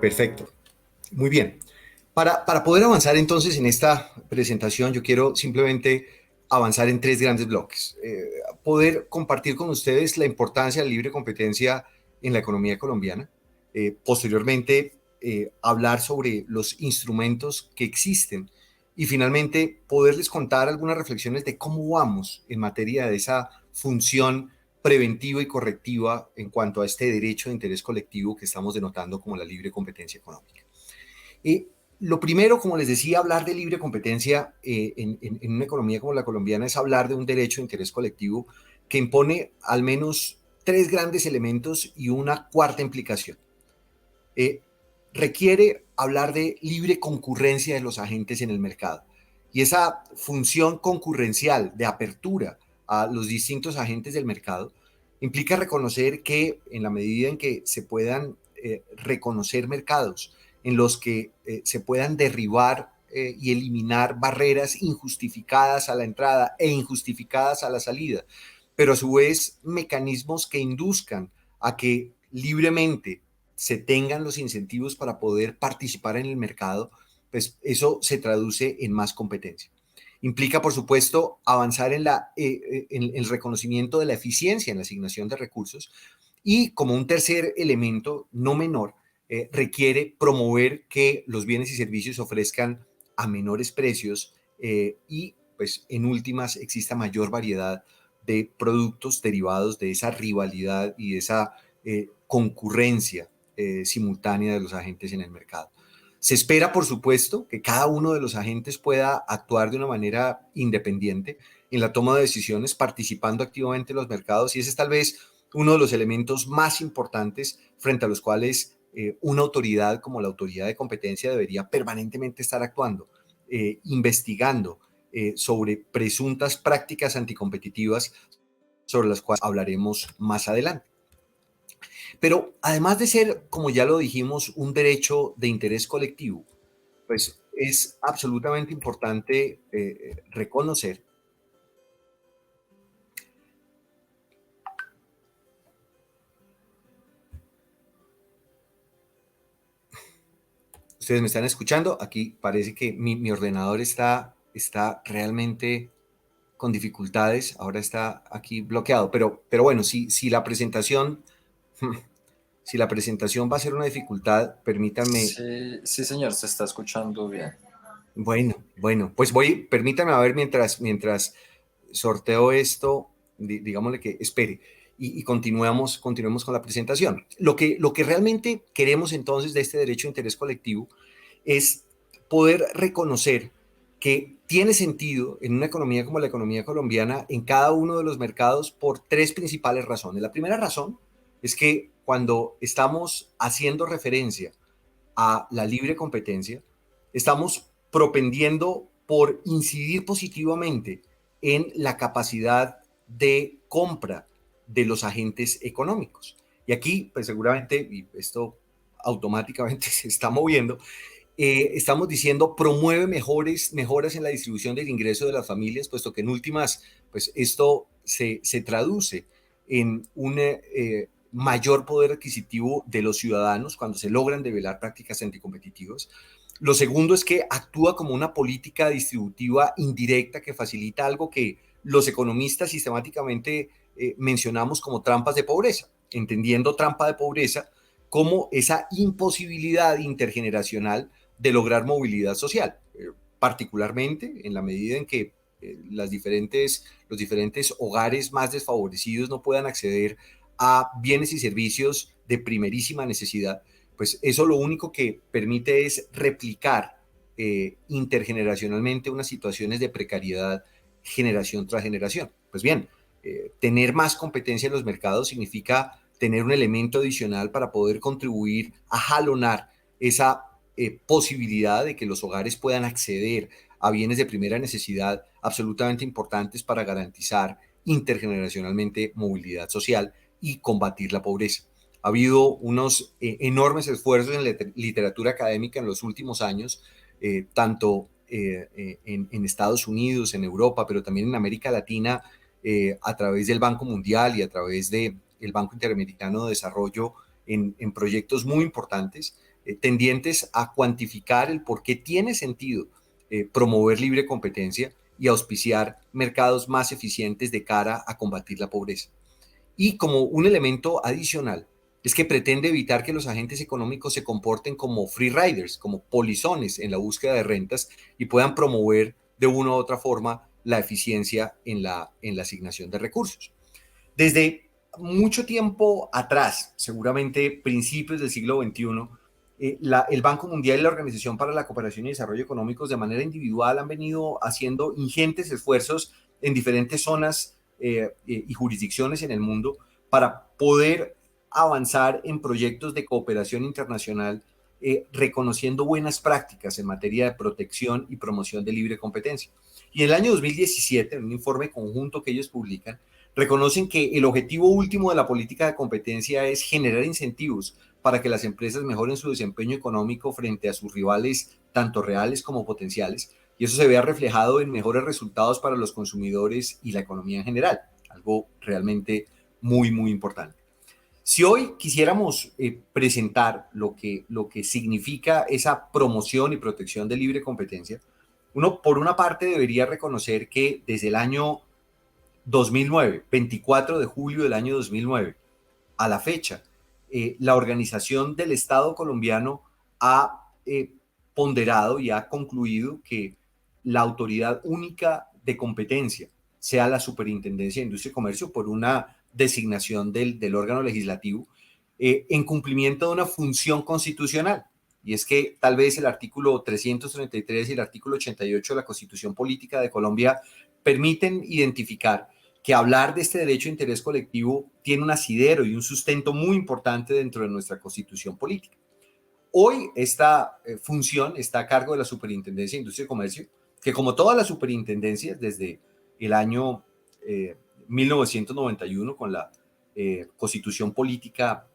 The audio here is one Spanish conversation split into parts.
Perfecto. Muy bien. Para poder avanzar entonces en esta presentación, yo quiero simplemente avanzar en tres grandes bloques. Poder compartir con ustedes la importancia de la libre competencia en la economía colombiana. Posteriormente, hablar sobre los instrumentos que existen y finalmente poderles contar algunas reflexiones de cómo vamos en materia de esa función preventiva y correctiva en cuanto a este derecho de interés colectivo que estamos denotando como la libre competencia económica. Eh, lo primero, como les decía, hablar de libre competencia en una economía como la colombiana es hablar de un derecho de interés colectivo que impone al menos tres grandes elementos y una cuarta implicación. Eh, Requiere hablar de libre concurrencia de los agentes en el mercado. Y esa función concurrencial de apertura a los distintos agentes del mercado implica reconocer que en la medida en que se puedan reconocer mercados en los que se puedan derribar y eliminar barreras injustificadas a la entrada e injustificadas a la salida, pero a su vez mecanismos que induzcan a que libremente se tengan los incentivos para poder participar en el mercado, pues eso se traduce en más competencia. Implica, por supuesto, avanzar en el reconocimiento de la eficiencia en la asignación de recursos y, como un tercer elemento no menor, requiere promover que los bienes y servicios se ofrezcan a menores precios y, pues, en últimas, exista mayor variedad de productos derivados de esa rivalidad y de esa concurrencia simultánea de los agentes en el mercado. Se espera, por supuesto, que cada uno de los agentes pueda actuar de una manera independiente en la toma de decisiones, participando activamente en los mercados, y ese es tal vez uno de los elementos más importantes frente a los cuales una autoridad como la autoridad de competencia debería permanentemente estar actuando, investigando sobre presuntas prácticas anticompetitivas sobre las cuales hablaremos más adelante. Pero además de ser, como ya lo dijimos, un derecho de interés colectivo, pues es absolutamente importante reconocer. Ustedes me están escuchando, aquí parece que mi ordenador está realmente con dificultades, ahora está aquí bloqueado, pero bueno, si la presentación, si la presentación va a ser una dificultad, permítanme. Sí, sí, señor, se está escuchando bien. Bueno, pues permítame a ver mientras sorteo esto, digámosle que espere y continuemos con la presentación. Lo que realmente queremos entonces de este derecho de interés colectivo es poder reconocer que tiene sentido en una economía como la economía colombiana en cada uno de los mercados por tres principales razones. La primera razón es que cuando estamos haciendo referencia a la libre competencia, estamos propendiendo por incidir positivamente en la capacidad de compra de los agentes económicos. Y aquí, pues seguramente, y esto automáticamente se está moviendo, estamos diciendo promueve mejoras en la distribución del ingreso de las familias, puesto que en últimas, pues esto se traduce en un mayor poder adquisitivo de los ciudadanos cuando se logran develar prácticas anticompetitivas. Lo segundo es que actúa como una política distributiva indirecta que facilita algo que los economistas sistemáticamente mencionamos como trampas de pobreza, entendiendo trampa de pobreza como esa imposibilidad intergeneracional de lograr movilidad social, particularmente en la medida en que los diferentes hogares más desfavorecidos no puedan acceder a bienes y servicios de primerísima necesidad, pues eso lo único que permite es replicar intergeneracionalmente unas situaciones de precariedad generación tras generación. Pues bien, tener más competencia en los mercados significa tener un elemento adicional para poder contribuir a jalonar esa posibilidad de que los hogares puedan acceder a bienes de primera necesidad absolutamente importantes para garantizar intergeneracionalmente movilidad social y combatir la pobreza. Ha habido unos enormes esfuerzos en la literatura académica en los últimos años, tanto en Estados Unidos, en Europa, pero también en América Latina, a través del Banco Mundial y a través del Banco Interamericano de Desarrollo, en proyectos muy importantes tendientes a cuantificar el por qué tiene sentido promover libre competencia y auspiciar mercados más eficientes de cara a combatir la pobreza. Y como un elemento adicional, es que pretende evitar que los agentes económicos se comporten como free riders, como polizones en la búsqueda de rentas y puedan promover de una u otra forma la eficiencia en la asignación de recursos. Desde mucho tiempo atrás, seguramente principios del siglo XXI, el Banco Mundial y la Organización para la Cooperación y Desarrollo Económicos de manera individual han venido haciendo ingentes esfuerzos en diferentes zonas y jurisdicciones en el mundo para poder avanzar en proyectos de cooperación internacional, reconociendo buenas prácticas en materia de protección y promoción de libre competencia. Y en el año 2017, en un informe conjunto que ellos publican, reconocen que el objetivo último de la política de competencia es generar incentivos para que las empresas mejoren su desempeño económico frente a sus rivales, tanto reales como potenciales, y eso se vea reflejado en mejores resultados para los consumidores y la economía en general, algo realmente muy, muy importante. Si hoy quisiéramos presentar lo que significa esa promoción y protección de libre competencia, uno por una parte debería reconocer que desde el año 2009, 24 de julio del año 2009, a la fecha, la Organización del Estado colombiano ha ponderado y ha concluido que la autoridad única de competencia sea la Superintendencia de Industria y Comercio por una designación del órgano legislativo en cumplimiento de una función constitucional. Y es que tal vez el artículo 333 y el artículo 88 de la Constitución Política de Colombia permiten identificar que hablar de este derecho de interés colectivo tiene un asidero y un sustento muy importante dentro de nuestra Constitución política. Hoy esta función está a cargo de la Superintendencia de Industria y Comercio, que como todas las superintendencias desde el año 1991 con la Constitución política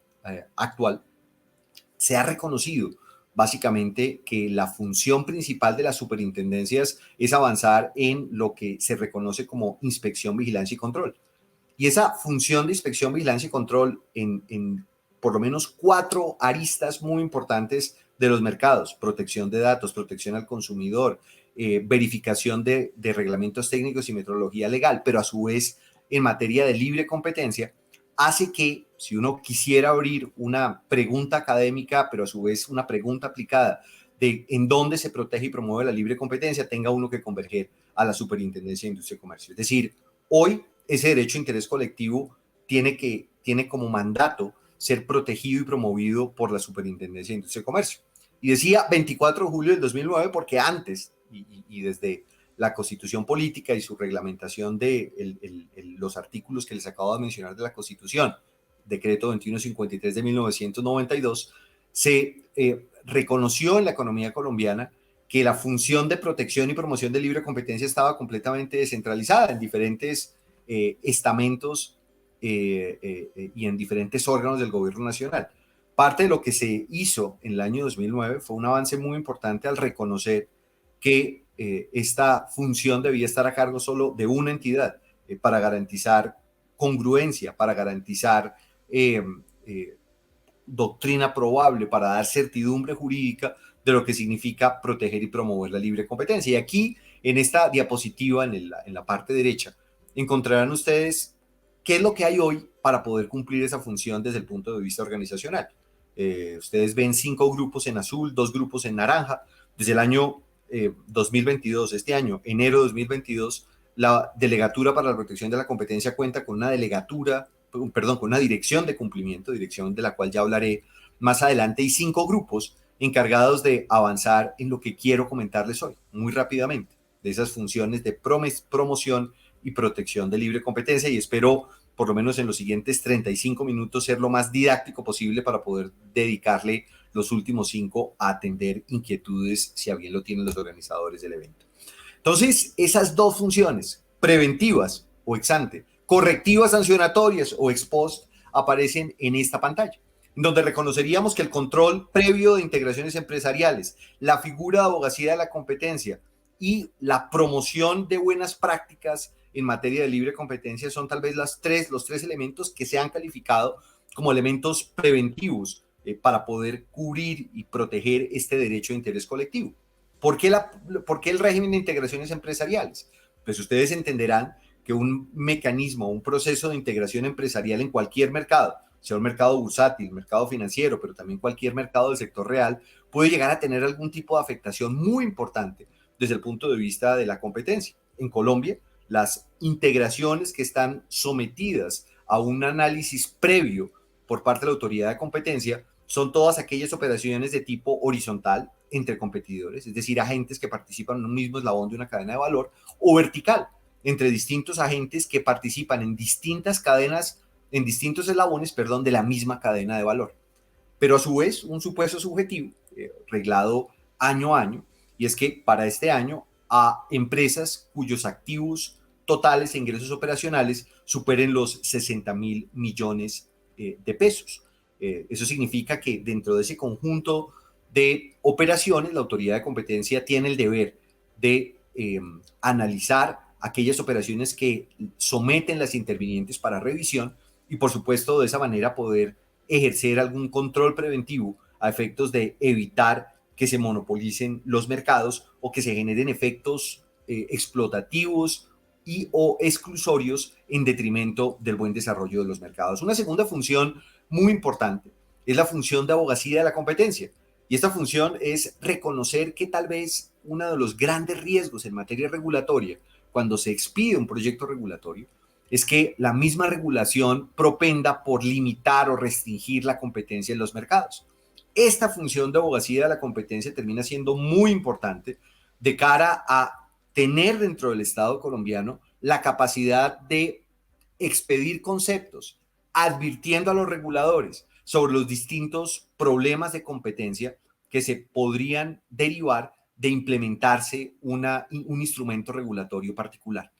actual, se ha reconocido básicamente que la función principal de las superintendencias es avanzar en lo que se reconoce como inspección, vigilancia y control. Y esa función de inspección, vigilancia y control en por lo menos 4 aristas muy importantes de los mercados: protección de datos, protección al consumidor, verificación de reglamentos técnicos y metodología legal, pero a su vez en materia de libre competencia, hace que si uno quisiera abrir una pregunta académica, pero a su vez una pregunta aplicada de en dónde se protege y promueve la libre competencia, tenga uno que converger a la Superintendencia de Industria y Comercio. Es decir, hoy ese derecho de interés colectivo tiene como mandato ser protegido y promovido por la Superintendencia de Industria y Comercio. Y decía 24 de julio del 2009 porque antes y desde la Constitución política y su reglamentación de los artículos que les acabo de mencionar de la Constitución, decreto 2153 de 1992, se reconoció en la economía colombiana que la función de protección y promoción de libre competencia estaba completamente descentralizada en diferentes estamentos y en diferentes órganos del gobierno nacional. Parte de lo que se hizo en el año 2009 fue un avance muy importante al reconocer que esta función debía estar a cargo solo de una entidad para garantizar congruencia, para garantizar doctrina probable, para dar certidumbre jurídica de lo que significa proteger y promover la libre competencia. Y aquí, en esta diapositiva, en la parte derecha, encontrarán ustedes qué es lo que hay hoy para poder cumplir esa función desde el punto de vista organizacional. Ustedes ven 5 grupos en azul, 2 grupos en naranja. Desde el año 2022, este año, enero de 2022, la Delegatura para la Protección de la Competencia cuenta con una con una dirección de cumplimiento, dirección de la cual ya hablaré más adelante, y 5 grupos encargados de avanzar en lo que quiero comentarles hoy, muy rápidamente, de esas funciones de promoción y protección de libre competencia, y espero por lo menos en los siguientes 35 minutos ser lo más didáctico posible para poder dedicarle los últimos 5 a atender inquietudes, si a bien lo tienen los organizadores del evento. Entonces, esas 2 funciones, preventivas o ex ante, correctivas sancionatorias o ex post, aparecen en esta pantalla, donde reconoceríamos que el control previo de integraciones empresariales, la figura de abogacía de la competencia y la promoción de buenas prácticas en materia de libre competencia son tal vez los tres elementos que se han calificado como elementos preventivos para poder cubrir y proteger este derecho de interés colectivo. ¿Por qué el régimen de integraciones empresariales? Pues ustedes entenderán que un mecanismo, un proceso de integración empresarial en cualquier mercado, sea un mercado bursátil, mercado financiero, pero también cualquier mercado del sector real, puede llegar a tener algún tipo de afectación muy importante desde el punto de vista de la competencia. En Colombia, las integraciones que están sometidas a un análisis previo por parte de la autoridad de competencia son todas aquellas operaciones de tipo horizontal entre competidores, es decir, agentes que participan en un mismo eslabón de una cadena de valor, o vertical, entre distintos agentes que participan en distintas cadenas, en distintos eslabones, perdón, de la misma cadena de valor. Pero a su vez, un supuesto subjetivo, reglado año a año, y es que para este año a empresas cuyos activos totales e ingresos operacionales superen los 60.000 millones de pesos. Eso significa que dentro de ese conjunto de operaciones, la autoridad de competencia tiene el deber de analizar aquellas operaciones que someten las intervinientes para revisión y, por supuesto, de esa manera poder ejercer algún control preventivo a efectos de evitar que se monopolicen los mercados o que se generen efectos explotativos y o exclusorios en detrimento del buen desarrollo de los mercados. Una segunda función muy importante es la función de abogacía de la competencia. Y esta función es reconocer que tal vez uno de los grandes riesgos en materia regulatoria, cuando se expide un proyecto regulatorio, es que la misma regulación propenda por limitar o restringir la competencia en los mercados. Esta función de abogacía de la competencia termina siendo muy importante de cara a tener dentro del Estado colombiano la capacidad de expedir conceptos, advirtiendo a los reguladores sobre los distintos problemas de competencia que se podrían derivar de implementarse un instrumento regulatorio particular.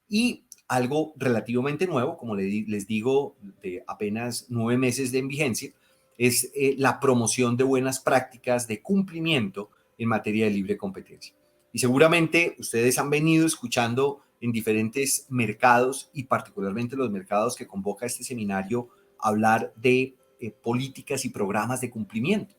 Y algo relativamente nuevo, como les digo, de apenas 9 meses de vigencia, es la promoción de buenas prácticas de cumplimiento en materia de libre competencia. Y seguramente ustedes han venido escuchando en diferentes mercados y particularmente los mercados que convoca este seminario hablar de políticas y programas de cumplimiento.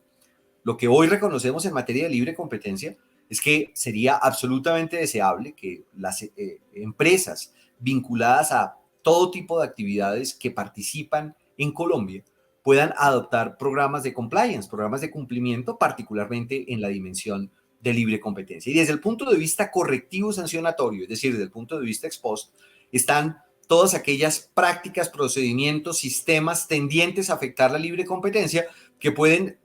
Lo que hoy reconocemos en materia de libre competencia es que sería absolutamente deseable que las empresas vinculadas a todo tipo de actividades que participan en Colombia puedan adoptar programas de compliance, programas de cumplimiento, particularmente en la dimensión de libre competencia. Y desde el punto de vista correctivo sancionatorio, es decir, desde el punto de vista ex post, están todas aquellas prácticas, procedimientos, sistemas tendientes a afectar la libre competencia que pueden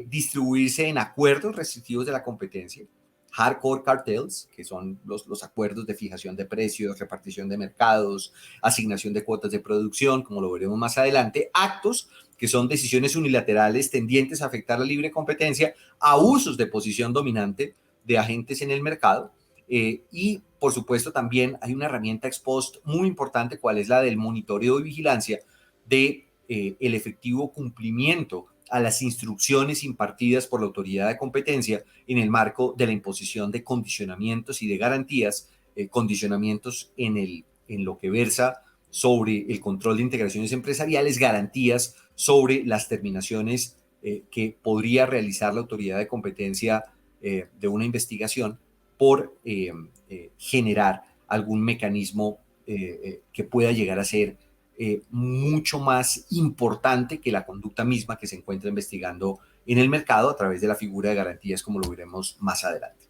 distribuirse en acuerdos restrictivos de la competencia, hardcore cartels, que son los acuerdos de fijación de precios, repartición de mercados, asignación de cuotas de producción, como lo veremos más adelante, actos que son decisiones unilaterales tendientes a afectar la libre competencia, abusos de posición dominante de agentes en el mercado, y por supuesto también hay una herramienta ex post muy importante, cual es la del monitoreo y vigilancia de el efectivo cumplimiento a las instrucciones impartidas por la autoridad de competencia en el marco de la imposición de condicionamientos y de garantías, condicionamientos en lo que versa sobre el control de integraciones empresariales, garantías sobre las terminaciones que podría realizar la autoridad de competencia de una investigación por generar algún mecanismo que pueda llegar a ser mucho más importante que la conducta misma que se encuentra investigando en el mercado a través de la figura de garantías, como lo veremos más adelante.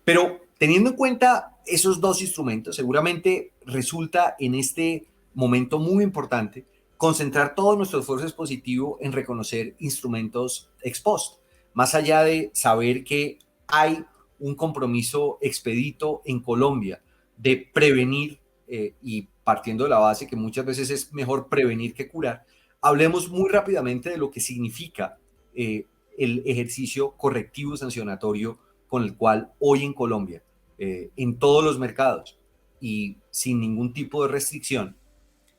Pero teniendo en cuenta esos dos instrumentos, seguramente resulta en este momento muy importante concentrar todo nuestro esfuerzo expositivo en reconocer instrumentos ex post, más allá de saber que hay un compromiso expedito en Colombia de prevenir y partiendo de la base que muchas veces es mejor prevenir que curar, hablemos muy rápidamente de lo que significa el ejercicio correctivo sancionatorio con el cual hoy en Colombia, en todos los mercados y sin ningún tipo de restricción,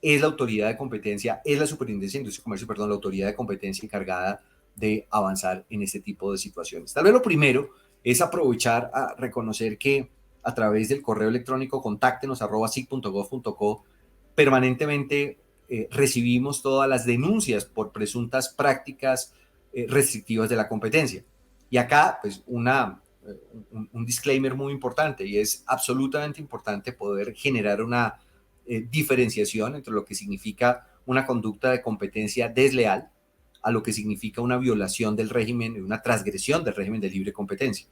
es la autoridad de competencia, es la Superintendencia de Industria y Comercio, perdón, la autoridad de competencia encargada de avanzar en este tipo de situaciones. Tal vez lo primero es aprovechar a reconocer que a través del correo electrónico contáctenos@sic.gov.co permanentemente recibimos todas las denuncias por presuntas prácticas restrictivas de la competencia. Y acá, pues, un disclaimer muy importante, y es absolutamente importante poder generar una diferenciación entre lo que significa una conducta de competencia desleal a lo que significa una violación del régimen, una transgresión del régimen de libre competencia.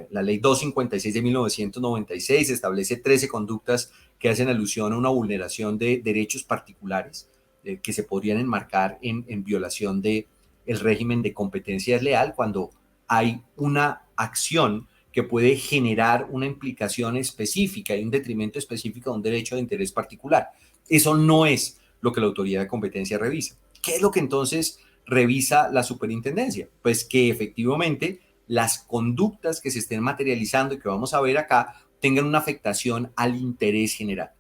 La ley 256 de 1996 establece 13 conductas que hacen alusión a una vulneración de derechos particulares que se podrían enmarcar en violación de el régimen de competencia desleal cuando hay una acción que puede generar una implicación específica y un detrimento específico a un derecho de interés particular. Eso no es lo que la autoridad de competencia revisa. ¿Qué es lo que entonces revisa la superintendencia? Pues que efectivamente las conductas que se estén materializando y que vamos a ver acá tengan una afectación al interés general.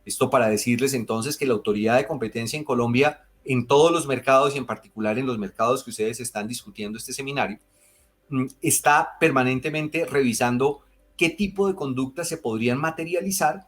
Esto para decirles entonces que la autoridad de competencia en Colombia, en todos los mercados y en particular en los mercados que ustedes están discutiendo este seminario, está permanentemente revisando qué tipo de conductas se podrían materializar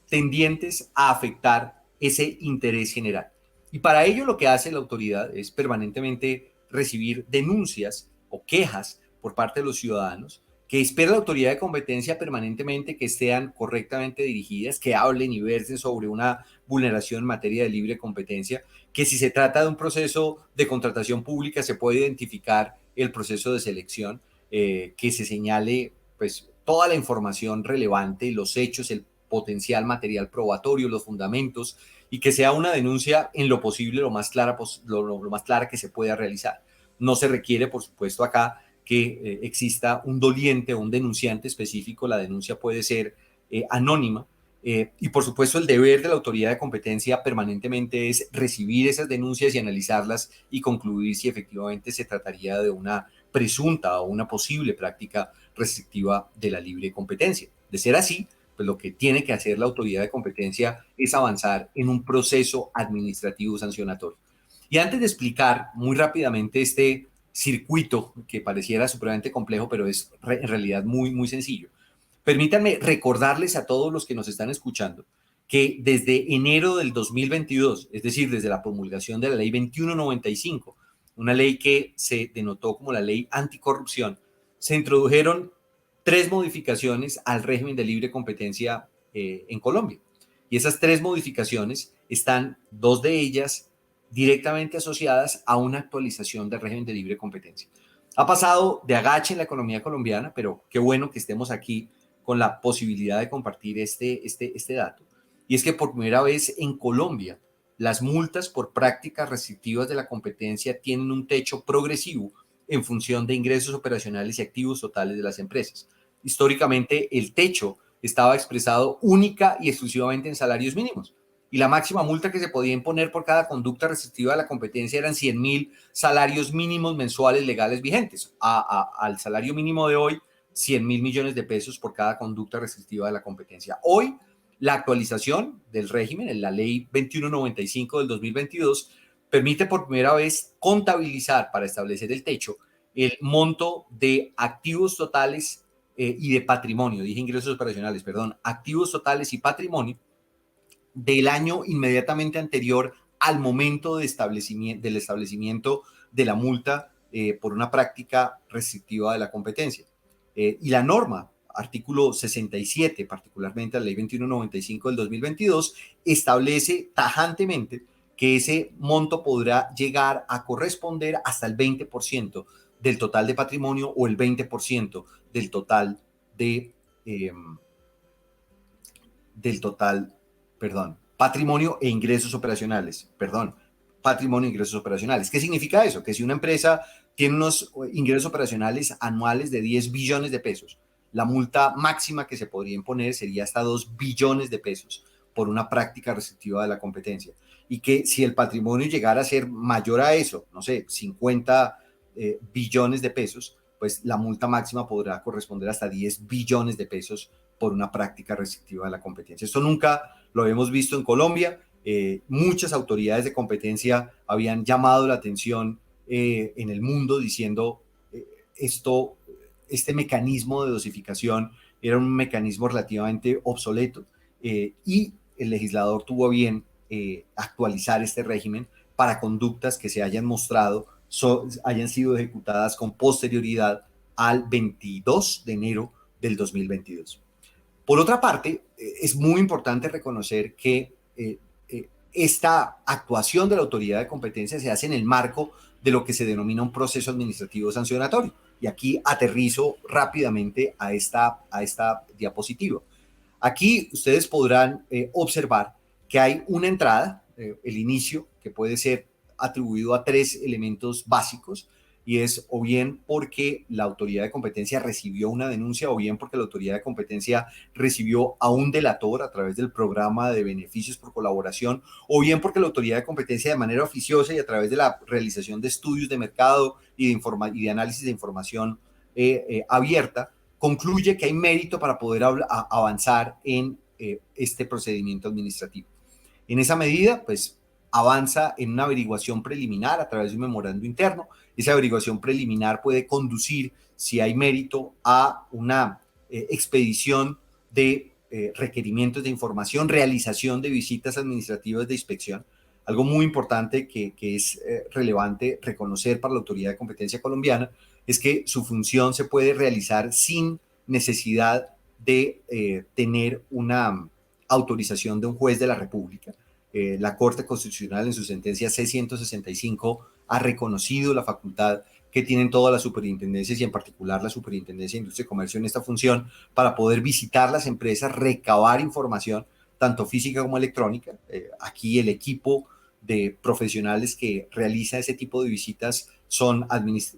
tendientes a afectar ese interés general. Y para ello lo que hace la autoridad es permanentemente recibir denuncias o quejas por parte de los ciudadanos que espera la autoridad de competencia permanentemente que sean correctamente dirigidas, que hablen y versen sobre una vulneración en materia de libre competencia, que si se trata de un proceso de contratación pública se puede identificar el proceso de selección, que se señale pues toda la información relevante, los hechos, el potencial material probatorio, los fundamentos, y que sea una denuncia en lo posible lo más clara, lo más clara que se pueda realizar. No se requiere, por supuesto, acá que exista un doliente o un denunciante específico, la denuncia puede ser anónima, y por supuesto el deber de la autoridad de competencia permanentemente es recibir esas denuncias y analizarlas y concluir si efectivamente se trataría de una presunta o una posible práctica restrictiva de la libre competencia. De ser así, pues lo que tiene que hacer la autoridad de competencia es avanzar en un proceso administrativo sancionatorio. Y antes de explicar muy rápidamente este circuito que pareciera supremamente complejo, pero es en realidad muy, muy sencillo, permítanme recordarles a todos los que nos están escuchando que desde enero del 2022, es decir, desde la promulgación de la ley 2195, una ley que se denotó como la ley anticorrupción, se introdujeron 3 modificaciones al régimen de libre competencia en Colombia. Y esas 3 modificaciones están, 2 de ellas directamente asociadas a una actualización del régimen de libre competencia. Ha pasado de agache en la economía colombiana, pero qué bueno que estemos aquí con la posibilidad de compartir este dato. Y es que por primera vez en Colombia, las multas por prácticas restrictivas de la competencia tienen un techo progresivo en función de ingresos operacionales y activos totales de las empresas. Históricamente, el techo estaba expresado única y exclusivamente en salarios mínimos. Y la máxima multa que se podía imponer por cada conducta restrictiva de la competencia eran 100.000 salarios mínimos mensuales legales vigentes. Al salario mínimo de hoy, 100.000 millones de pesos por cada conducta restrictiva de la competencia. Hoy, la actualización del régimen, en la ley 2195 del 2022, permite por primera vez contabilizar para establecer el techo el monto de activos totales y de patrimonio, dije ingresos operacionales, perdón, activos totales y patrimonio del año inmediatamente anterior al momento del establecimiento de la multa por una práctica restrictiva de la competencia. Y la norma, artículo 67, particularmente la ley 2195 del 2022, establece tajantemente que ese monto podrá llegar a corresponder hasta el 20% del total de patrimonio o el 20% del total eh, del total, perdón, patrimonio e ingresos operacionales, perdón, patrimonio e ingresos operacionales. ¿Qué significa eso? Que si una empresa tiene unos ingresos operacionales anuales de 10 billones de pesos, la multa máxima que se podría imponer sería hasta 2 billones de pesos por una práctica restrictiva de la competencia. Y que si el patrimonio llegara a ser mayor a eso, no sé, 50 billones de pesos, pues la multa máxima podrá corresponder hasta 10 billones de pesos por una práctica restrictiva de la competencia. Esto nunca lo habíamos visto en Colombia. Muchas autoridades de competencia habían llamado la atención en el mundo diciendo esto, este mecanismo de dosificación era un mecanismo relativamente obsoleto y el legislador tuvo a bien actualizar este régimen para conductas que se hayan mostrado hayan sido ejecutadas con posterioridad al 22 de enero del 2022. Por otra parte, es muy importante reconocer que esta actuación de la autoridad de competencia se hace en el marco de lo que se denomina un proceso administrativo sancionatorio. Y aquí aterrizo rápidamente a esta diapositiva. Aquí ustedes podrán observar que hay una entrada, el inicio, que puede ser atribuido a tres elementos básicos, y es o bien porque la autoridad de competencia recibió una denuncia, o bien porque la autoridad de competencia recibió a un delator a través del programa de beneficios por colaboración, o bien porque la autoridad de competencia de manera oficiosa y a través de la realización de estudios de mercado y de análisis de información abierta, concluye que hay mérito para poder avanzar en este procedimiento administrativo. En esa medida, pues avanza en una averiguación preliminar a través de un memorando interno. Esa averiguación preliminar puede conducir, si hay mérito, a una expedición de requerimientos de información, realización de visitas administrativas de inspección. Algo muy importante que es relevante reconocer para la Autoridad de Competencia Colombiana es que su función se puede realizar sin necesidad de tener una autorización de un juez de la República. La Corte Constitucional en su sentencia C-165 ha reconocido la facultad que tienen todas las superintendencias y en particular la Superintendencia de Industria y Comercio en esta función para poder visitar las empresas, recabar información, tanto física como electrónica. Aquí el equipo de profesionales que realiza ese tipo de visitas son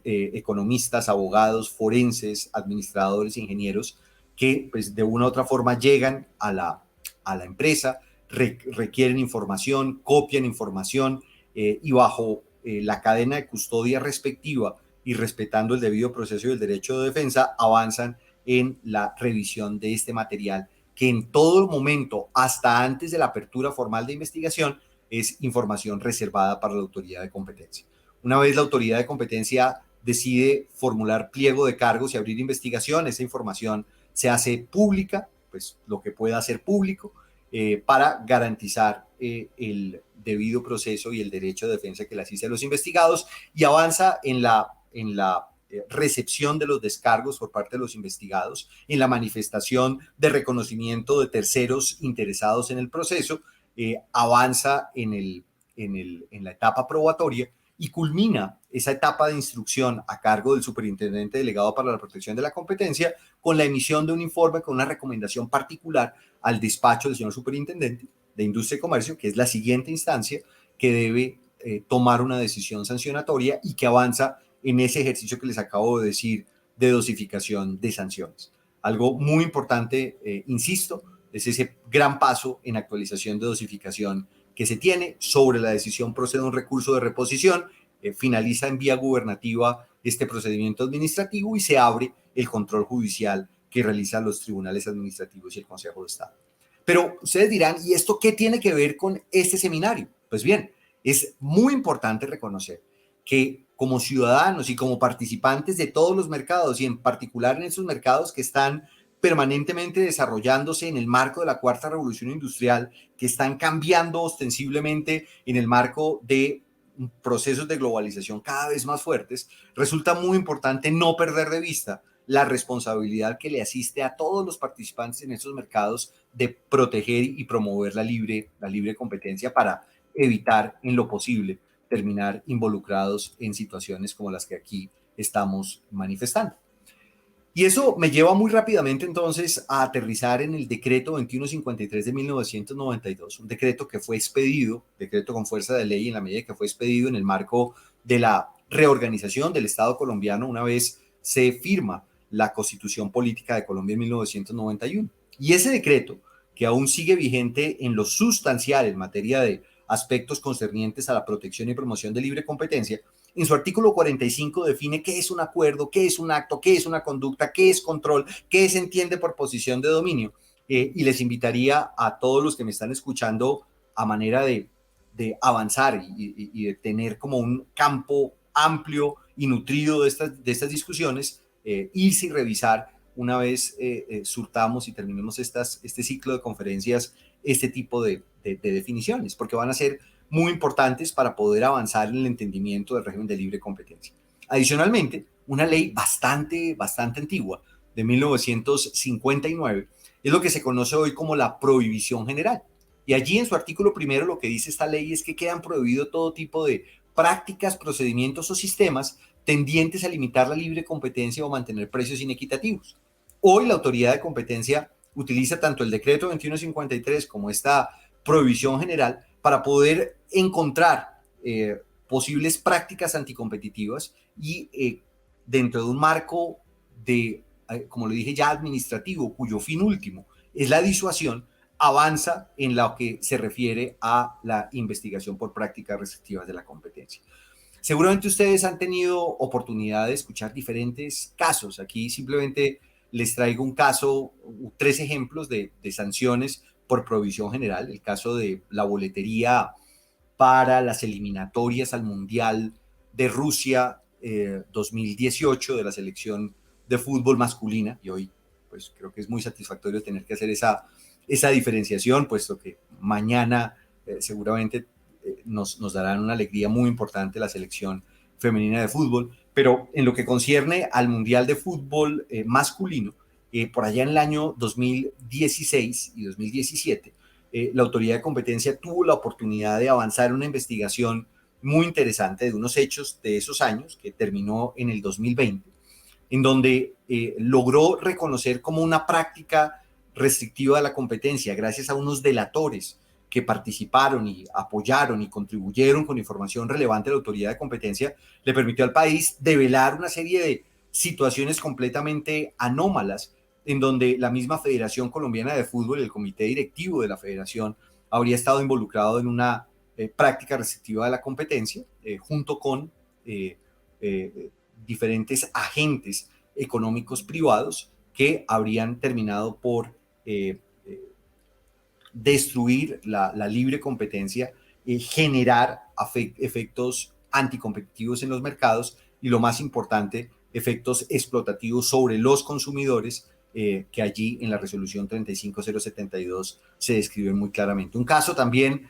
economistas, abogados, forenses, administradores, ingenieros, que pues, de una u otra forma llegan a la empresa, requieren información, copian información y bajo la cadena de custodia respectiva y respetando el debido proceso y el derecho de defensa, avanzan en la revisión de este material que en todo momento, hasta antes de la apertura formal de investigación, es información reservada para la autoridad de competencia. Una vez la autoridad de competencia decide formular pliego de cargos y abrir investigación, esa información se hace pública, pues lo que pueda hacer público, para garantizar el debido proceso y el derecho de defensa que le asiste a los investigados y avanza en la recepción de los descargos por parte de los investigados, en la manifestación de reconocimiento de terceros interesados en el proceso, avanza en la etapa probatoria y culmina esa etapa de instrucción a cargo del superintendente delegado para la protección de la competencia con la emisión de un informe con una recomendación particular al despacho del señor superintendente de Industria y Comercio, que es la siguiente instancia que debe tomar una decisión sancionatoria y que avanza en ese ejercicio que les acabo de decir de dosificación de sanciones. Algo muy importante, insisto, es ese gran paso en actualización de dosificación que se tiene. Sobre la decisión procede un recurso de reposición, finaliza en vía gubernativa este procedimiento administrativo y se abre el control judicial que realizan los tribunales administrativos y el Consejo de Estado. Pero ustedes dirán, ¿y esto qué tiene que ver con este seminario? Pues bien, es muy importante reconocer que como ciudadanos y como participantes de todos los mercados y en particular en esos mercados que están permanentemente desarrollándose en el marco de la cuarta revolución industrial, que están cambiando ostensiblemente en el marco de procesos de globalización cada vez más fuertes, resulta muy importante no perder de vista la responsabilidad que le asiste a todos los participantes en estos mercados de proteger y promover la libre competencia para evitar en lo posible terminar involucrados en situaciones como las que aquí estamos manifestando. Y eso me lleva muy rápidamente entonces a aterrizar en el decreto 2153 de 1992, un decreto que fue expedido, decreto con fuerza de ley en la medida que fue expedido en el marco de la reorganización del Estado colombiano una vez se firma la Constitución Política de Colombia en 1991. Y ese decreto, que aún sigue vigente en lo sustancial en materia de aspectos concernientes a la protección y promoción de libre competencia, en su artículo 45 define qué es un acuerdo, qué es un acto, qué es una conducta, qué es control, qué se entiende por posición de dominio. Y les invitaría a todos los que me están escuchando a manera de avanzar y de tener como un campo amplio y nutrido de estas discusiones, irse y revisar una vez surtamos y terminemos este ciclo de conferencias, este tipo de definiciones, porque van a ser muy importantes para poder avanzar en el entendimiento del régimen de libre competencia. Adicionalmente, una ley bastante antigua, de 1959, es lo que se conoce hoy como la Prohibición General. Y allí en su artículo primero lo que dice esta ley es que quedan prohibidos todo tipo de prácticas, procedimientos o sistemas tendientes a limitar la libre competencia o mantener precios inequitativos. Hoy la autoridad de competencia utiliza tanto el decreto 2153 como esta prohibición general para poder encontrar posibles prácticas anticompetitivas y dentro de un marco de, como le dije ya, administrativo, cuyo fin último es la disuasión, avanza en lo que se refiere a la investigación por prácticas restrictivas de la competencia. Seguramente ustedes han tenido oportunidad de escuchar diferentes casos. Aquí simplemente les traigo un caso, 3 ejemplos de sanciones por prohibición general. El caso de la boletería para las eliminatorias al Mundial de Rusia 2018 de la selección de fútbol masculina. Y hoy pues creo que es muy satisfactorio tener que hacer esa diferenciación, puesto que mañana seguramente nos darán una alegría muy importante la selección femenina de fútbol, pero en lo que concierne al Mundial de Fútbol masculino, por allá en el año 2016 y 2017, la autoridad de competencia tuvo la oportunidad de avanzar en una investigación muy interesante de unos hechos de esos años, que terminó en el 2020, en donde logró reconocer como una práctica restrictiva de la competencia gracias a unos delatores que participaron y apoyaron y contribuyeron con información relevante de la autoridad de competencia, le permitió al país develar una serie de situaciones completamente anómalas en donde la misma Federación Colombiana de Fútbol y el comité directivo de la federación habría estado involucrado en una práctica restrictiva de la competencia junto con diferentes agentes económicos privados que habrían terminado por destruir la libre competencia, generar efectos anticompetitivos en los mercados y, lo más importante, efectos explotativos sobre los consumidores, que allí en la resolución 35072 se describe muy claramente. Un caso también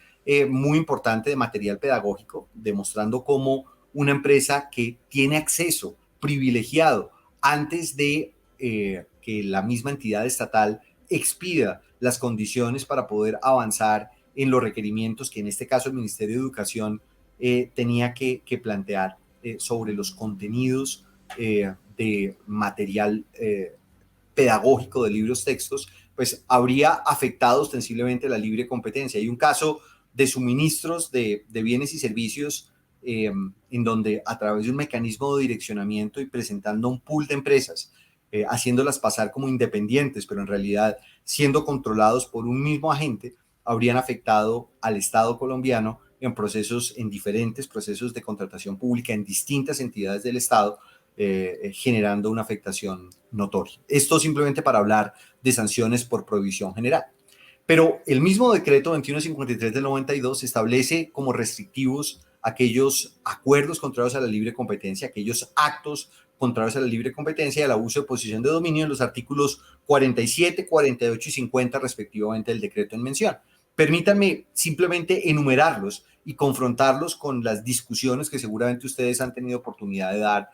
muy importante de material pedagógico, demostrando cómo una empresa que tiene acceso privilegiado antes de que la misma entidad estatal expida las condiciones para poder avanzar en los requerimientos que en este caso el Ministerio de Educación tenía que plantear sobre los contenidos de material pedagógico de libros textos, pues habría afectado ostensiblemente la libre competencia. Hay un caso de suministros de bienes y servicios en donde a través de un mecanismo de direccionamiento y presentando un pool de empresas, haciéndolas pasar como independientes, pero en realidad siendo controlados por un mismo agente, habrían afectado al Estado colombiano en diferentes procesos de contratación pública en distintas entidades del Estado, generando una afectación notoria. Esto simplemente para hablar de sanciones por prohibición general. Pero el mismo decreto 2153 del 92 establece como restrictivos aquellos acuerdos contrarios a la libre competencia, aquellos actos contrarios a la libre competencia y al abuso de posición de dominio en los artículos 47, 48 y 50 respectivamente del decreto en mención. Permítanme simplemente enumerarlos y confrontarlos con las discusiones que seguramente ustedes han tenido oportunidad de dar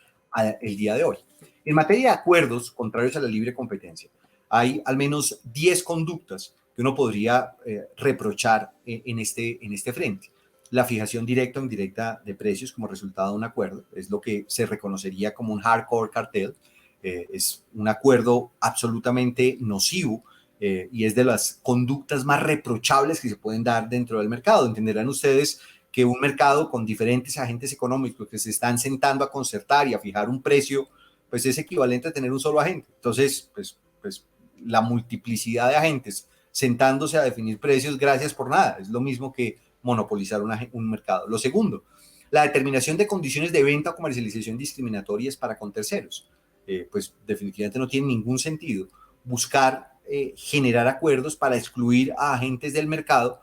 el día de hoy. En materia de acuerdos contrarios a la libre competencia, hay al menos 10 conductas que uno podría reprochar en este frente. La fijación directa o indirecta de precios como resultado de un acuerdo es lo que se reconocería como un hardcore cartel. Es un acuerdo absolutamente nocivo y es de las conductas más reprochables que se pueden dar dentro del mercado. Entenderán ustedes que un mercado con diferentes agentes económicos que se están sentando a concertar y a fijar un precio, pues es equivalente a tener un solo agente. Entonces, pues la multiplicidad de agentes sentándose a definir precios gracias por nada. Es lo mismo que monopolizar un mercado. Lo segundo, la determinación de condiciones de venta o comercialización discriminatorias para con terceros. Pues definitivamente no tiene ningún sentido buscar generar acuerdos para excluir a agentes del mercado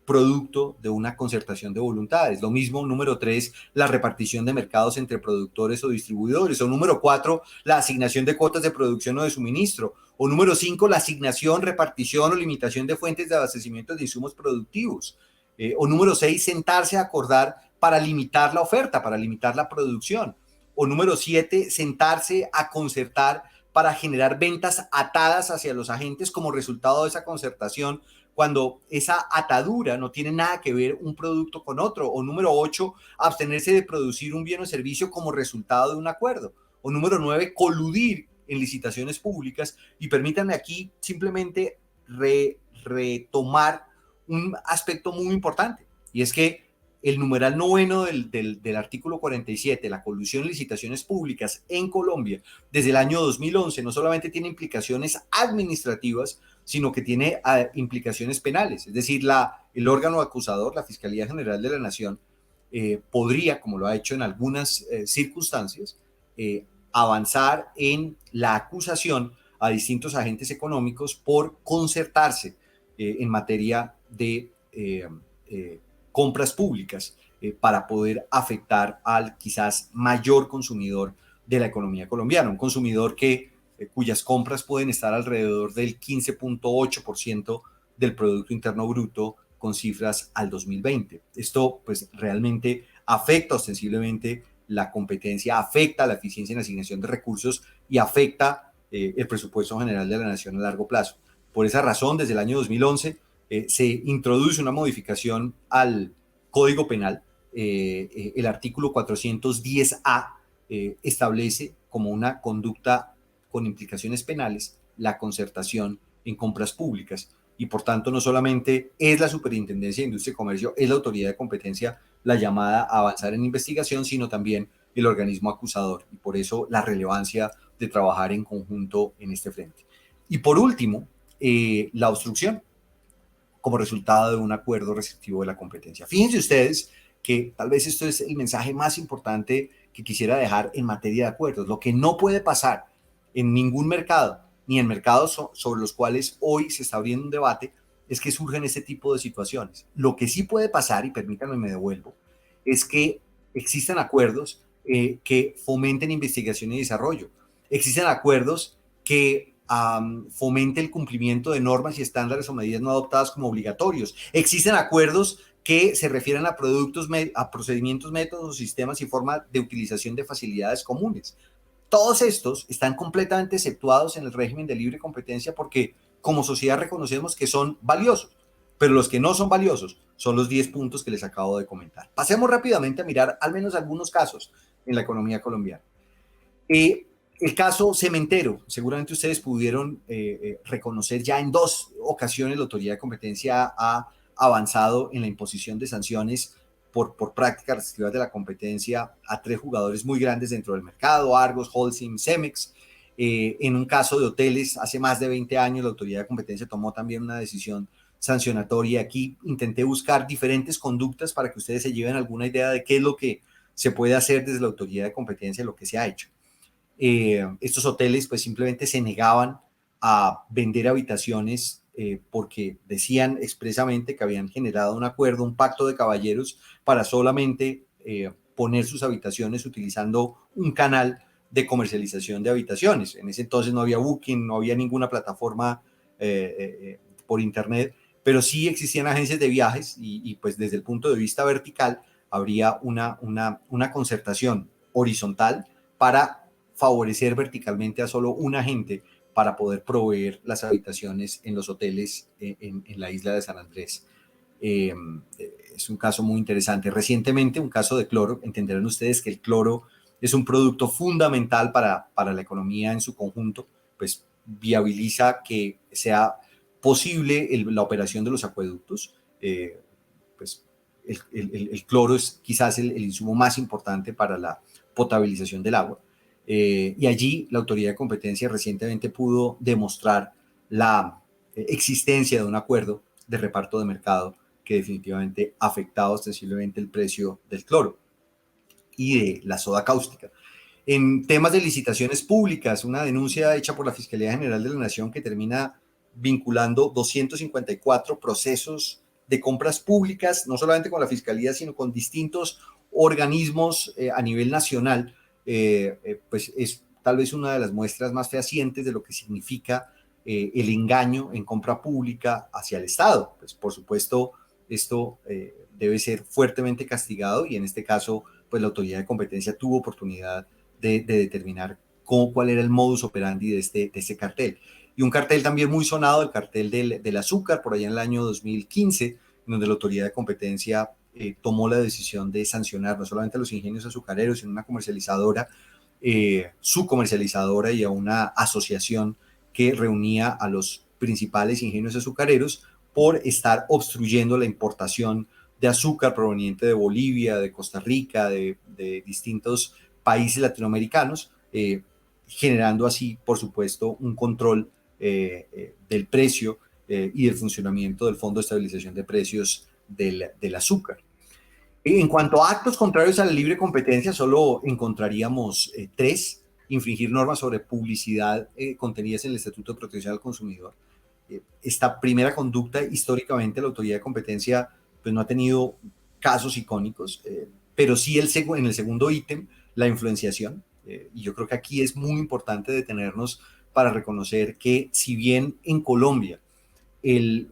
producto de una concertación de voluntades. Lo mismo, número 3, la repartición de mercados entre productores o distribuidores. O número 4, la asignación de cuotas de producción o de suministro. O número 5, la asignación, repartición o limitación de fuentes de abastecimiento de insumos productivos. O número 6, sentarse a acordar para limitar la oferta, para limitar la producción. O número 7, sentarse a concertar para generar ventas atadas hacia los agentes como resultado de esa concertación, cuando esa atadura no tiene nada que ver un producto con otro. O número 8, abstenerse de producir un bien o servicio como resultado de un acuerdo. O número 9, coludir en licitaciones públicas. Y permítanme aquí simplemente retomar un aspecto muy importante, y es que el numeral noveno del artículo 47, la colusión en licitaciones públicas en Colombia, desde el año 2011, no solamente tiene implicaciones administrativas, sino que tiene implicaciones penales. Es decir, el órgano acusador, la Fiscalía General de la Nación, podría, como lo ha hecho en algunas circunstancias, avanzar en la acusación a distintos agentes económicos por concertarse en materia de compras públicas para poder afectar al quizás mayor consumidor de la economía colombiana, un consumidor cuyas compras pueden estar alrededor del 15.8% del Producto Interno Bruto con cifras al 2020. Esto pues realmente afecta ostensiblemente la competencia, afecta la eficiencia en asignación de recursos y afecta el presupuesto general de la nación a largo plazo. Por esa razón, desde el año 2011 se introduce una modificación al Código Penal. El artículo 410A establece como una conducta con implicaciones penales la concertación en compras públicas, y por tanto no solamente es la Superintendencia de Industria y Comercio, es la autoridad de competencia la llamada a avanzar en investigación, sino también el organismo acusador, y por eso la relevancia de trabajar en conjunto en este frente. Y por último, la obstrucción como resultado de un acuerdo restrictivo de la competencia. Fíjense ustedes que tal vez esto es el mensaje más importante que quisiera dejar en materia de acuerdos. Lo que no puede pasar en ningún mercado, ni en mercados sobre los cuales hoy se está abriendo un debate, es que surgen este tipo de situaciones. Lo que sí puede pasar, y permítanme me devuelvo, es que existan acuerdos que fomenten investigación y desarrollo. Existen acuerdos que fomente el cumplimiento de normas y estándares o medidas no adoptadas como obligatorios. Existen acuerdos que se refieren a productos, a procedimientos, métodos, sistemas y formas de utilización de facilidades comunes. Todos estos están completamente exceptuados en el régimen de libre competencia porque como sociedad reconocemos que son valiosos, pero los que no son valiosos son los 10 puntos que les acabo de comentar. Pasemos rápidamente a mirar al menos algunos casos en la economía colombiana. El caso cementero, seguramente ustedes pudieron reconocer ya en 2 ocasiones la autoridad de competencia ha avanzado en la imposición de sanciones por prácticas restrictivas de la competencia a 3 jugadores muy grandes dentro del mercado, Argos, Holcim, Cemex. En un caso de hoteles, hace más de 20 años, la autoridad de competencia tomó también una decisión sancionatoria. Aquí intenté buscar diferentes conductas para que ustedes se lleven alguna idea de qué es lo que se puede hacer desde la autoridad de competencia, lo que se ha hecho. Estos hoteles pues simplemente se negaban a vender habitaciones porque decían expresamente que habían generado un acuerdo, un pacto de caballeros para solamente poner sus habitaciones utilizando un canal de comercialización de habitaciones. En ese entonces no había Booking, no había ninguna plataforma por internet, pero sí existían agencias de viajes y pues desde el punto de vista vertical habría una concertación horizontal para favorecer verticalmente a solo un agente para poder proveer las habitaciones en los hoteles en la isla de San Andrés. Es un caso muy interesante. Recientemente, un caso de cloro. Entenderán ustedes que el cloro es un producto fundamental para la economía en su conjunto, pues viabiliza que sea posible la operación de los acueductos. Pues el cloro es quizás el insumo más importante para la potabilización del agua. Y allí la autoridad de competencia recientemente pudo demostrar la existencia de un acuerdo de reparto de mercado que definitivamente afectaba ostensiblemente el precio del cloro y de la soda cáustica. En temas de licitaciones públicas, una denuncia hecha por la Fiscalía General de la Nación que termina vinculando 254 procesos de compras públicas, no solamente con la Fiscalía, sino con distintos organismos a nivel nacional, pues es tal vez una de las muestras más fehacientes de lo que significa el engaño en compra pública hacia el Estado. Pues por supuesto, esto debe ser fuertemente castigado y en este caso, pues la autoridad de competencia tuvo oportunidad de determinar cuál era el modus operandi de este cartel. Y un cartel también muy sonado, el cartel del azúcar, por allá en el año 2015, donde la autoridad de competencia tomó la decisión de sancionar no solamente a los ingenios azucareros, sino a una comercializadora, su comercializadora y a una asociación que reunía a los principales ingenios azucareros por estar obstruyendo la importación de azúcar proveniente de Bolivia, de Costa Rica, de distintos países latinoamericanos, generando así, por supuesto, un control del precio y del funcionamiento del Fondo de Estabilización de Precios del azúcar. En cuanto a actos contrarios a la libre competencia, solo encontraríamos tres: infringir normas sobre publicidad contenidas en el Estatuto de Protección al Consumidor. Esta primera conducta, históricamente, la autoridad de competencia pues, no ha tenido casos icónicos, pero sí en el segundo ítem, la influenciación. Y yo creo que aquí es muy importante detenernos para reconocer que si bien en Colombia el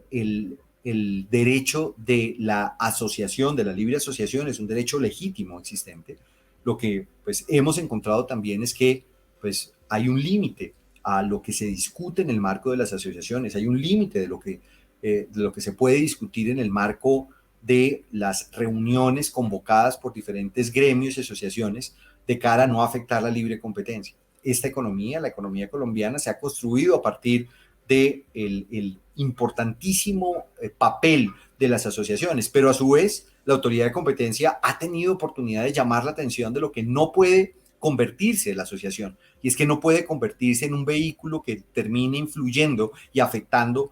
derecho de la asociación, de la libre asociación, es un derecho legítimo existente, lo que pues hemos encontrado también es que pues hay un límite a lo que se discute en el marco de las asociaciones, hay un límite de lo que se puede discutir en el marco de las reuniones convocadas por diferentes gremios y asociaciones de cara a no afectar la libre competencia. Esta economía, la economía colombiana, se ha construido a partir del el importantísimo papel de las asociaciones, pero a su vez la autoridad de competencia ha tenido oportunidad de llamar la atención de lo que no puede convertirse la asociación, y es que no puede convertirse en un vehículo que termine influyendo y afectando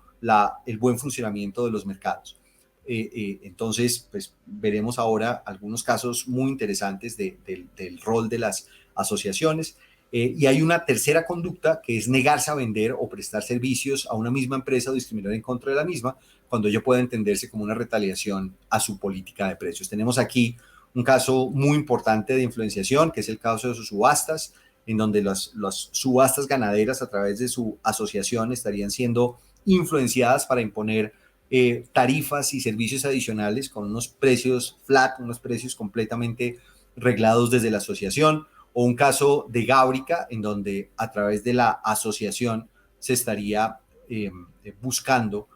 el buen funcionamiento de los mercados. Entonces, pues veremos ahora algunos casos muy interesantes del rol de las asociaciones. Y hay una tercera conducta que es negarse a vender o prestar servicios a una misma empresa o discriminar en contra de la misma cuando ello pueda entenderse como una retaliación a su política de precios. Tenemos aquí un caso muy importante de influenciación, que es el caso de sus subastas, en donde las subastas ganaderas a través de su asociación estarían siendo influenciadas para imponer tarifas y servicios adicionales con unos precios flat, unos precios completamente reglados desde la asociación, o un caso de Gábrica, en donde a través de la asociación se estaría buscando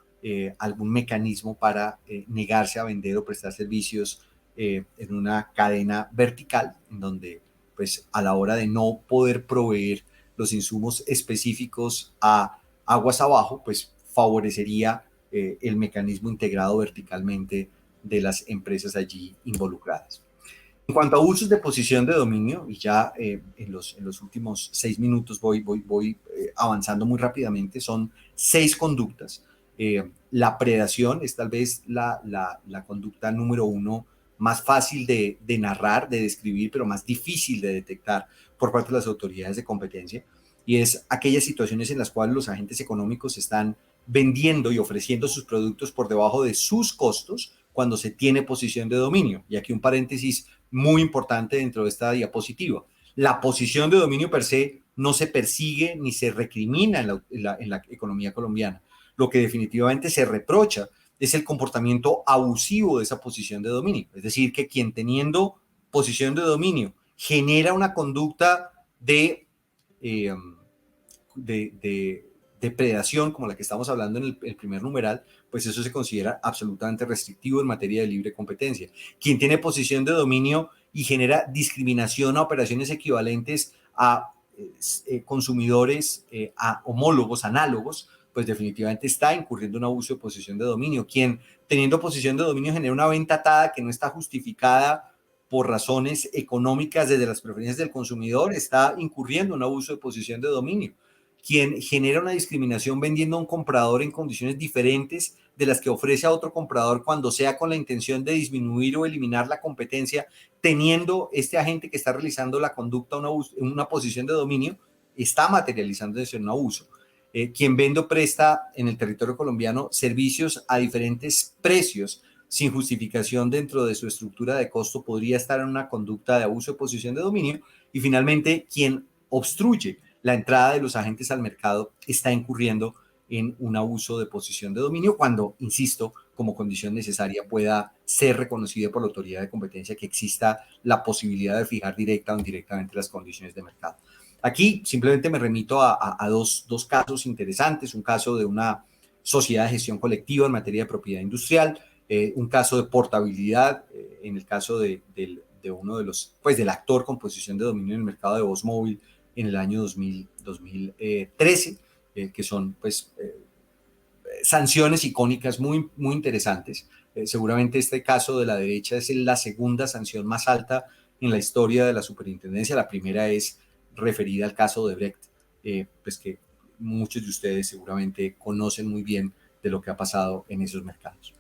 algún mecanismo para negarse a vender o prestar servicios en una cadena vertical, en donde pues a la hora de no poder proveer los insumos específicos a aguas abajo, pues favorecería el mecanismo integrado verticalmente de las empresas allí involucradas. En cuanto a usos de posición de dominio, y ya en los últimos 6 minutos voy avanzando muy rápidamente, son 6 conductas. La predación es tal vez la conducta número 1 más fácil de narrar, de describir, pero más difícil de detectar por parte de las autoridades de competencia, y es aquellas situaciones en las cuales los agentes económicos están vendiendo y ofreciendo sus productos por debajo de sus costos cuando se tiene posición de dominio. Y aquí un paréntesis muy importante dentro de esta diapositiva. La posición de dominio per se no se persigue ni se recrimina en la economía colombiana. Lo que definitivamente se reprocha es el comportamiento abusivo de esa posición de dominio. Es decir, que quien teniendo posición de dominio genera una conducta eh, de depredación, como la que estamos hablando en el primer numeral, pues eso se considera absolutamente restrictivo en materia de libre competencia. Quien tiene posición de dominio y genera discriminación a operaciones equivalentes a consumidores, a homólogos, análogos, pues definitivamente está incurriendo en un abuso de posición de dominio. Quien teniendo posición de dominio genera una venta atada que no está justificada por razones económicas desde las preferencias del consumidor, está incurriendo en un abuso de posición de dominio. Quien genera una discriminación vendiendo a un comprador en condiciones diferentes de las que ofrece a otro comprador cuando sea con la intención de disminuir o eliminar la competencia, teniendo este agente que está realizando la conducta una posición de dominio, está materializándose en un abuso. Quien vende o presta en el territorio colombiano servicios a diferentes precios sin justificación dentro de su estructura de costo podría estar en una conducta de abuso de posición de dominio. Y finalmente, quien obstruye la entrada de los agentes al mercado está incurriendo en un abuso de posición de dominio cuando, insisto, como condición necesaria pueda ser reconocida por la autoridad de competencia, que exista la posibilidad de fijar directa o indirectamente las condiciones de mercado. Aquí simplemente me remito a dos casos interesantes, un caso de una sociedad de gestión colectiva en materia de propiedad industrial, un caso de portabilidad, en el caso de uno de los, pues del actor con posición de dominio en el mercado de voz móvil en el año 2013, que son pues sanciones icónicas muy interesantes. Seguramente este caso de la derecha es la segunda sanción más alta en la historia de la superintendencia. La primera es referida al caso de Brecht, pues que muchos de ustedes seguramente conocen muy bien de lo que ha pasado en esos mercados.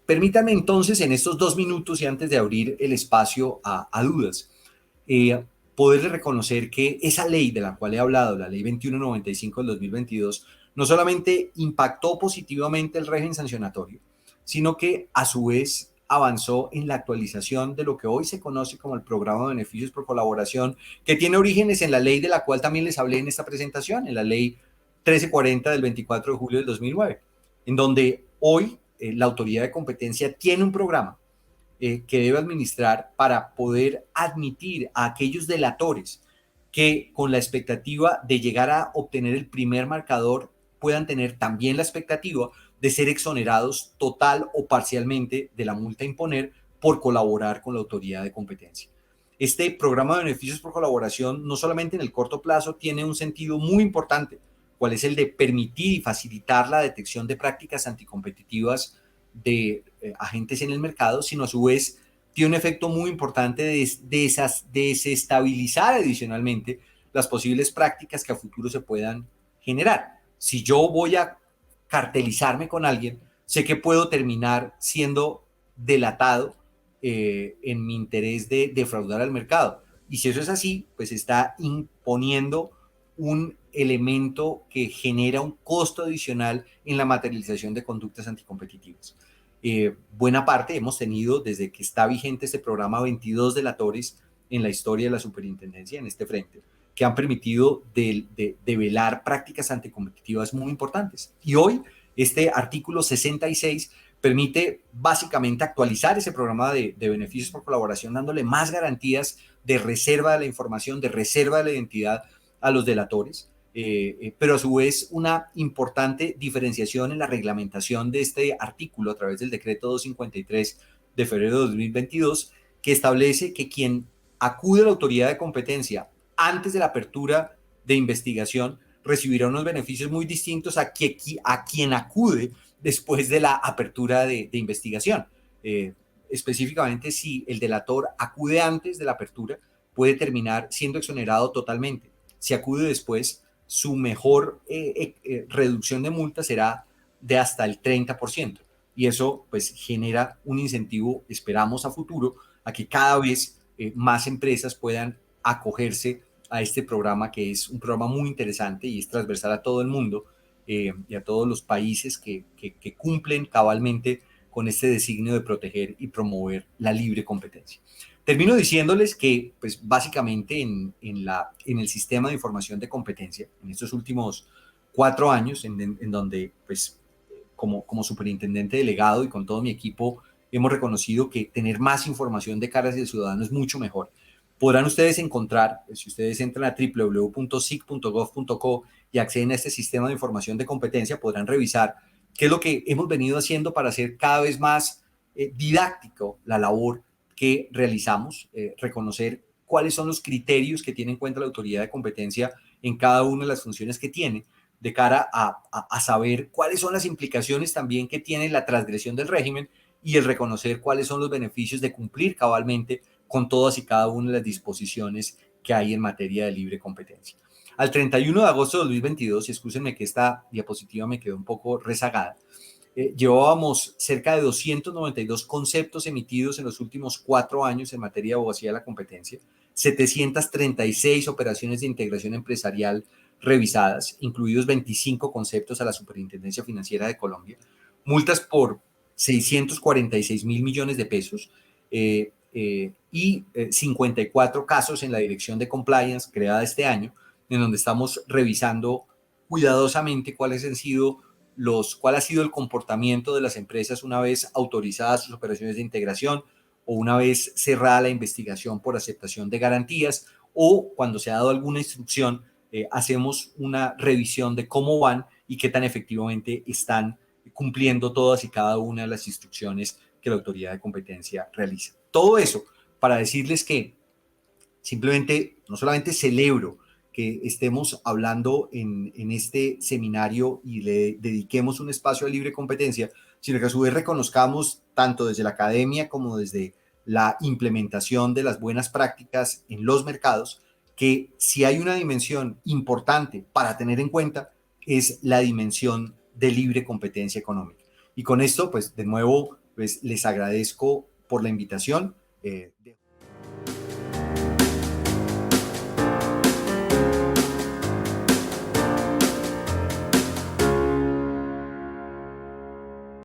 Permítanme entonces en estos 2 minutos y antes de abrir el espacio a dudas, poderles reconocer que esa ley de la cual he hablado, la ley 2195 del 2022, no solamente impactó positivamente el régimen sancionatorio, sino que a su vez avanzó en la actualización de lo que hoy se conoce como el programa de beneficios por colaboración, que tiene orígenes en la ley de la cual también les hablé en esta presentación, en la ley 1340 del 24 de julio del 2009, en donde hoy la autoridad de competencia tiene un programa que debe administrar para poder admitir a aquellos delatores que con la expectativa de llegar a obtener el primer marcador puedan tener también la expectativa de ser exonerados total o parcialmente de la multa a imponer por colaborar con la autoridad de competencia. Este programa de beneficios por colaboración no solamente en el corto plazo tiene un sentido muy importante, cuál es el de permitir y facilitar la detección de prácticas anticompetitivas de agentes en el mercado, sino a su vez tiene un efecto muy importante de desestabilizar adicionalmente las posibles prácticas que a futuro se puedan generar. Si yo voy a cartelizarme con alguien, sé que puedo terminar siendo delatado en mi interés de defraudar al mercado. Y si eso es así, pues está imponiendo un elemento que genera un costo adicional en la materialización de conductas anticompetitivas. Buena parte hemos tenido, desde que está vigente este programa, 22 delatores en la historia de la superintendencia en este frente, que han permitido develar prácticas anticompetitivas muy importantes. Y hoy este artículo 66 permite básicamente actualizar ese programa de beneficios por colaboración, dándole más garantías de reserva de la información, de reserva de la identidad a los delatores, pero a su vez una importante diferenciación en la reglamentación de este artículo a través del decreto 253 de febrero de 2022, que establece que quien acude a la autoridad de competencia antes de la apertura de investigación recibirá unos beneficios muy distintos a quien acude después de la apertura de investigación. Específicamente, si el delator acude antes de la apertura, puede terminar siendo exonerado totalmente. Si acude después, su mejor reducción de multa será de hasta el 30%. Y eso pues genera un incentivo, esperamos a futuro, a que cada vez más empresas puedan acogerse a este programa, que es un programa muy interesante y es transversal a todo el mundo y a todos los países que cumplen cabalmente con este designio de proteger y promover la libre competencia. Termino diciéndoles que, pues, básicamente en el sistema de información de competencia, en estos últimos 4 años, en donde, pues, como superintendente delegado y con todo mi equipo, hemos reconocido que tener más información de cara hacia el ciudadano es mucho mejor. Podrán ustedes encontrar, si ustedes entran a www.sic.gov.co y acceden a este sistema de información de competencia, podrán revisar qué es lo que hemos venido haciendo para hacer cada vez más didáctico la labor que realizamos, reconocer cuáles son los criterios que tiene en cuenta la autoridad de competencia en cada una de las funciones que tiene, de cara a saber cuáles son las implicaciones también que tiene la transgresión del régimen y el reconocer cuáles son los beneficios de cumplir cabalmente con todas y cada una de las disposiciones que hay en materia de libre competencia. Al 31 de agosto de 2022, y excúsenme que esta diapositiva me quedó un poco rezagada, llevábamos cerca de 292 conceptos emitidos en los últimos 4 años en materia de abogacía de la competencia, 736 operaciones de integración empresarial revisadas, incluidos 25 conceptos a la Superintendencia Financiera de Colombia, multas por 646 mil millones de pesos y 54 casos en la Dirección de Compliance creada este año, en donde estamos revisando cuidadosamente cuáles han sido cuál ha sido el comportamiento de las empresas una vez autorizadas sus operaciones de integración o una vez cerrada la investigación por aceptación de garantías o cuando se ha dado alguna instrucción, hacemos una revisión de cómo van y qué tan efectivamente están cumpliendo todas y cada una de las instrucciones que la autoridad de competencia realiza. Todo eso para decirles que simplemente, no solamente celebro que estemos hablando en este seminario y le dediquemos un espacio a libre competencia, sino que a su vez reconozcamos tanto desde la academia como desde la implementación de las buenas prácticas en los mercados, que si hay una dimensión importante para tener en cuenta es la dimensión de libre competencia económica. Y con esto, pues de nuevo, pues les agradezco por la invitación.